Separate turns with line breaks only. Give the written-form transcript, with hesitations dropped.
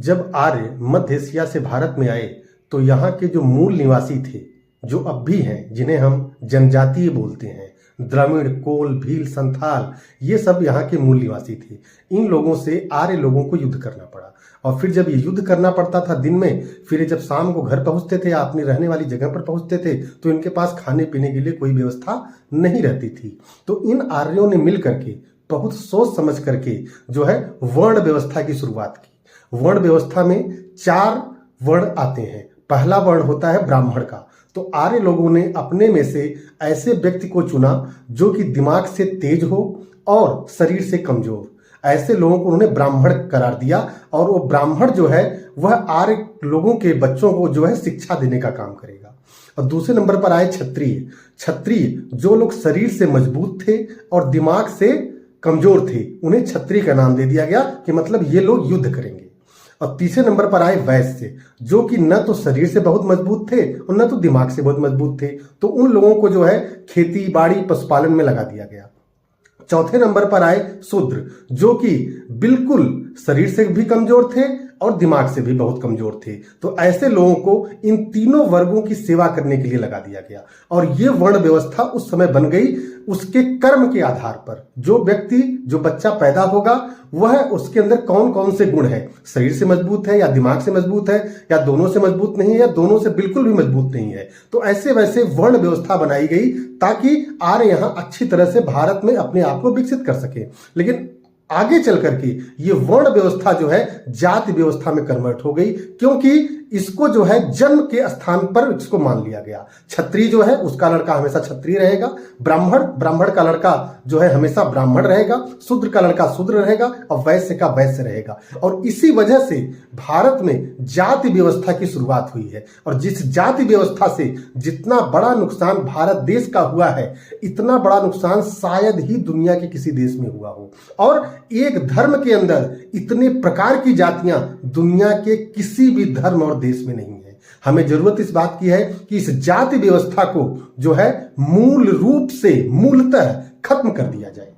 जब आर्य मध्य एशिया से भारत में आए तो यहाँ के जो मूल निवासी थे, जो अब भी हैं, जिन्हें हम जनजातीय बोलते हैं, द्रविड़, कोल, भील, संथाल, ये सब यहाँ के मूल निवासी थे। इन लोगों से आर्य लोगों को युद्ध करना पड़ा और फिर जब ये युद्ध करना पड़ता था दिन में, फिर जब शाम को घर पहुंचते थे या अपनी रहने वाली जगह पर पहुंचते थे तो इनके पास खाने पीने के लिए कोई व्यवस्था नहीं रहती थी। तो इन आर्यों ने मिल करके बहुत सोच समझ करके जो है वर्ण व्यवस्था की शुरुआत की। वर्ण व्यवस्था में 4 वर्ण आते हैं। पहला वर्ण होता है ब्राह्मण का। तो आर्य लोगों ने अपने में से ऐसे व्यक्ति को चुना जो कि दिमाग से तेज हो और शरीर से कमजोर, ऐसे लोगों को उन्होंने ब्राह्मण करार दिया और वो ब्राह्मण जो है वह आर्य लोगों के बच्चों को जो है शिक्षा देने का काम करेगा। और दूसरे नंबर पर आए क्षत्रिय। क्षत्रिय जो लोग शरीर से मजबूत थे और दिमाग से कमजोर थे, उन्हें क्षत्रिय का नाम दे दिया गया कि मतलब ये लोग युद्ध करेंगे। और तीसरे नंबर पर आए वैश्य, जो कि न तो शरीर से बहुत मजबूत थे और न तो दिमाग से बहुत मजबूत थे, तो उन लोगों को जो है खेती बाड़ी पशुपालन में लगा दिया गया। चौथे नंबर पर आए शूद्र, जो कि बिल्कुल शरीर से भी कमजोर थे और दिमाग से भी बहुत कमजोर थे। तो ऐसे लोगों को इन तीनों वर्गों की सेवा करने के लिए लगा दिया गया और ये वर्ण व्यवस्था उस समय बन गई उसके कर्म के आधार पर। जो व्यक्ति, जो बच्चा पैदा होगा, वह उसके अंदर कौन कौन से गुण है, शरीर से मजबूत है या दिमाग से मजबूत है या दोनों से मजबूत नहीं है या दोनों से बिल्कुल भी मजबूत नहीं है। तो ऐसे वैसे वर्ण व्यवस्था बनाई गई ताकि आर्य यहां अच्छी तरह से भारत में अपने आप को विकसित कर सके। लेकिन आगे चल करके ये वर्ण व्यवस्था जो है जाति व्यवस्था में कन्वर्ट हो गई, क्योंकि इसको जो है जन्म के स्थान पर इसको मान लिया गया। क्षत्रिय जो है उसका लड़का हमेशा क्षत्रिय रहेगा, ब्राह्मण का लड़का जो है हमेशा ब्राह्मण रहेगा, शूद्र का लड़का शूद्र रहेगा और वैश्य का वैश्य रहेगा। और इसी वजह से भारत में जाति व्यवस्था की शुरुआत हुई है। और जिस जाति व्यवस्था से जितना बड़ा नुकसान भारत देश का हुआ है, इतना बड़ा नुकसान शायद ही दुनिया के किसी देश में हुआ हो। और एक धर्म के अंदर इतने प्रकार की जातियां दुनिया के किसी भी धर्म और देश में नहीं है। हमें जरूरत इस बात की है कि इस जाति व्यवस्था को जो है मूल रूप से, मूलतः खत्म कर दिया जाए।